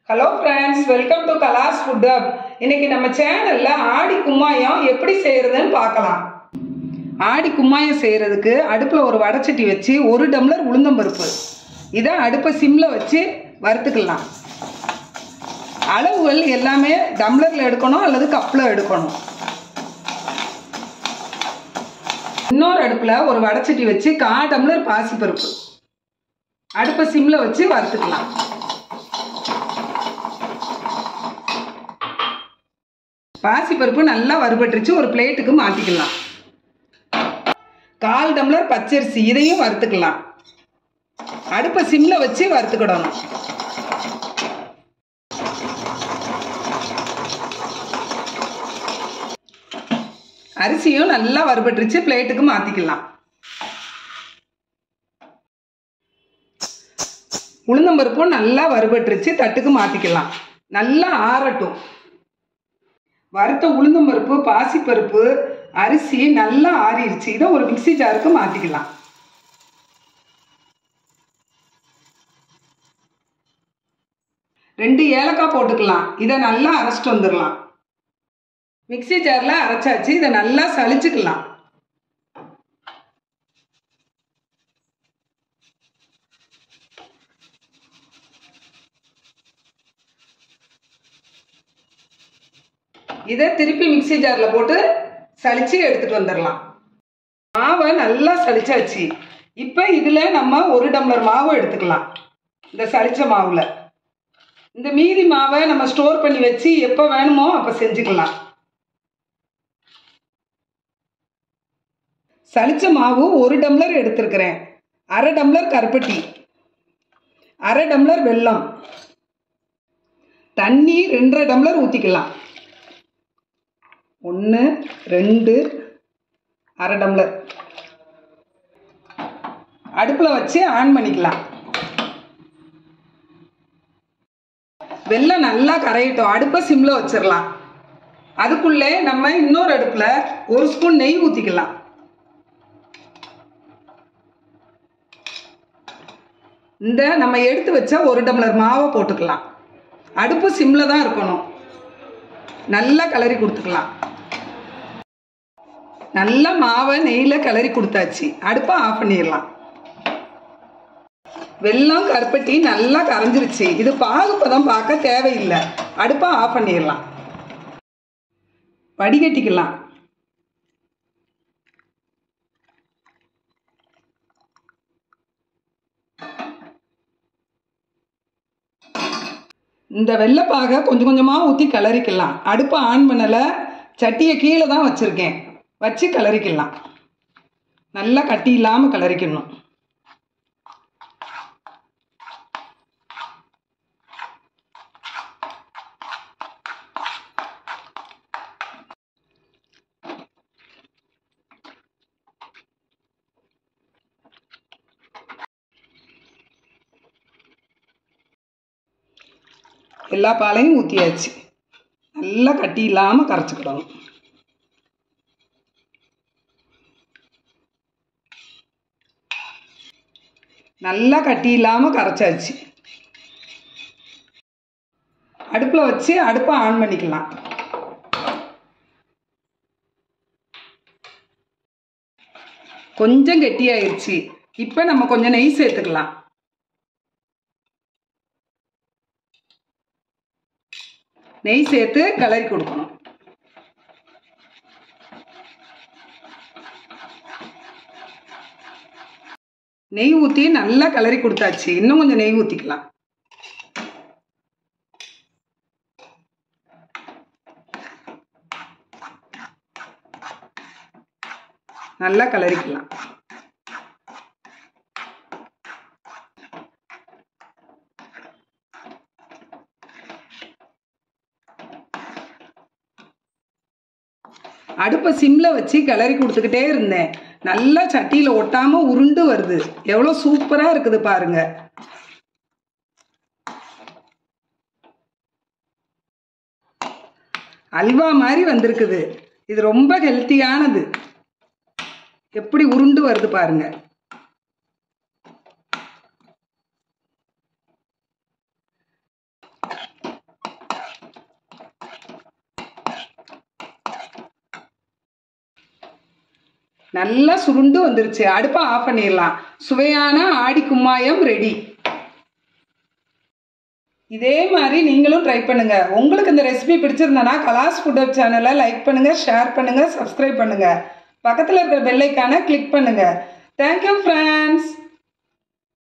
Hello friends, welcome to கலாஸ் food hub. இன்னைக்கு நம்ம சேனல்ல ஆடி கும்மாயம் எப்படி செய்யறதுன்னு பார்க்கலாம். ஆடி கும்மாயம் செய்யறதுக்கு அடுப்பில் ஒரு வடைச்சட்டி வச்சு 1 டம்ளர் உளுந்தம்பருப்பு இதை அடுப்பை சிம்மில் வச்சு வறுத்துக்கலாம். அளவுகள் எல்லாமே டம்ளரில் எடுக்கணும் அல்லது கப்பில் எடுக்கணும். இன்னொரு அடுப்பில் ஒரு வடைச்சட்டி வச்சு 1/4 டம்ளர் பாசிப்பருப்பு அடுப்பை சிம்மில் வச்சு வறுத்துக்கலாம். பாசிப்பருப்பு நல்லா வறுபட்டுருச்சு, ஒரு பிளேட்டுக்கு மாற்றிக்கலாம். 1/4 டம்ளர் பச்சரிசி இதையும் வறுத்துக்கலாம். அடுப்பை சிம்மில் வச்சு வறுத்துக்கிடணும். அரிசியும் நல்லா வறுபட்டுருச்சு, பிளேட்டுக்கு மாற்றிக்கலாம். உளுந்தம்பருப்பும் நல்லா வறுபட்டுருச்சு, தட்டுக்கு மாற்றிக்கலாம். நல்லா ஆறட்டும். வறுத்த உளுந்தம்பருப்பு, பாசிப்பருப்பு, அரிசி நல்லா ஆறிடுச்சு. இதை ஒரு மிக்ஸி ஜாருக்கு மாற்றிக்கலாம். ரெண்டு ஏலக்காய் போட்டுக்கலாம். இதை நல்லா அரைச்சிட்டு வந்துடலாம். மிக்ஸி ஜாரில் அரைச்சாச்சு. இதை நல்லா சலிச்சுக்கலாம். இதை திருப்பி மிக்ஸி ஜாரில் போட்டு சலிச்சு எடுத்துட்டு வந்துடலாம். மாவை நல்லா சலிச்சாச்சு. இப்போ இதில் நம்ம 1 டம்ளர் மாவு எடுத்துக்கலாம். இந்த சலிச்ச மாவில் இந்த மீதி மாவை நம்ம ஸ்டோர் பண்ணி வச்சு எப்போ வேணுமோ அப்போ செஞ்சுக்கலாம். சலிச்ச மாவு 1 டம்ளர் எடுத்துருக்கிறேன். 1/2 டம்ளர் கருப்பட்டி, 1/2 டம்ளர் வெல்லம், தண்ணி 2.5 டம்ளர் ஊற்றிக்கலாம். 1 2 1/2 டம்ளர் அடுப்பில் வச்சு ஆன் பண்ணிக்கலாம். வெல்லம் நல்லா கரையட்டும். அடுப்பை சிம்மில் வச்சிடலாம். அதுக்குள்ளே நம்ம இன்னொரு அடுப்பில் 1 ஸ்பூன் நெய் ஊற்றிக்கலாம். இந்த நம்ம எடுத்து வச்ச 1 டம்ளர் மாவை போட்டுக்கலாம். அடுப்பு சிம்மில் தான் இருக்கணும். நல்லா கிளறி கொடுத்துக்கலாம். நல்லா மாவை நெய்யில் கிளறி கொடுத்தாச்சு. அடுப்பை ஆஃப் பண்ணிடலாம். வெல்லம் கருப்பட்டி நல்லா கரைஞ்சிருச்சு. இது பாகுப்பதம் பார்க்க தேவையில்லை. அடுப்பை ஆஃப் பண்ணிடலாம். வடிகட்டிக்கலாம். இந்த வெள்ளைப்பாகை கொஞ்சம் கொஞ்சமாக ஊற்றி கிளறிக்கலாம். அடுப்பை ஆன் பண்ணலை. சட்டியை கீழே தான் வச்சுருக்கேன். வச்சு கிளறிக்கலாம். நல்லா கட்டி இல்லாமல் கிளறிக்கணும். எல்லா பாலையும் ஊற்றியாச்சு. நல்லா கட்டி இல்லாமல் கரைச்சிக்கிடணும். நல்லா கட்டி இல்லாமல் கரைச்சாச்சு. அடுப்பில் வச்சு அடுப்பை ஆன் பண்ணிக்கலாம். கொஞ்சம் கெட்டியாயிருச்சு. இப்போ நம்ம கொஞ்சம் நெய் சேர்த்துக்கலாம். நெய் சேர்த்து கிளறி கொடுக்கணும். நெய் ஊற்றி நல்லா கிளறி கொடுத்தாச்சு. இன்னும் கொஞ்சம் நெய் ஊற்றிக்கலாம். நல்லா கிளறிக்கலாம். அடுப்பை சிம்மில் வச்சு கிளறி கொடுத்துக்கிட்டே இருந்தேன். நல்லா சட்டியில் ஒட்டாமல் உருண்டு வருது. எவ்வளோ சூப்பராக இருக்குது பாருங்க. அல்வா மாதிரி வந்திருக்குது. இது ரொம்ப ஹெல்த்தியானது. எப்படி உருண்டு வருது பாருங்க. நல்லா சுருண்டு வந்துருச்சு. அடுப்பை ஆஃப் பண்ணிடலாம். சுவையான ஆடி கும்மாயம் ரெடி. இதே மாதிரி நீங்களும் ட்ரை பண்ணுங்க. உங்களுக்கு இந்த ரெசிபி பிடிச்சிருந்தனா கலாஸ் ஃபுட் ஹப் சேனலை லைக் பண்ணுங்க, ஷேர் பண்ணுங்க, சப்ஸ்கிரைப் பண்ணுங்க. பக்கத்தில் இருக்கிற பெல் ஐக்கானை கிளிக் பண்ணுங்க. Thank you friends.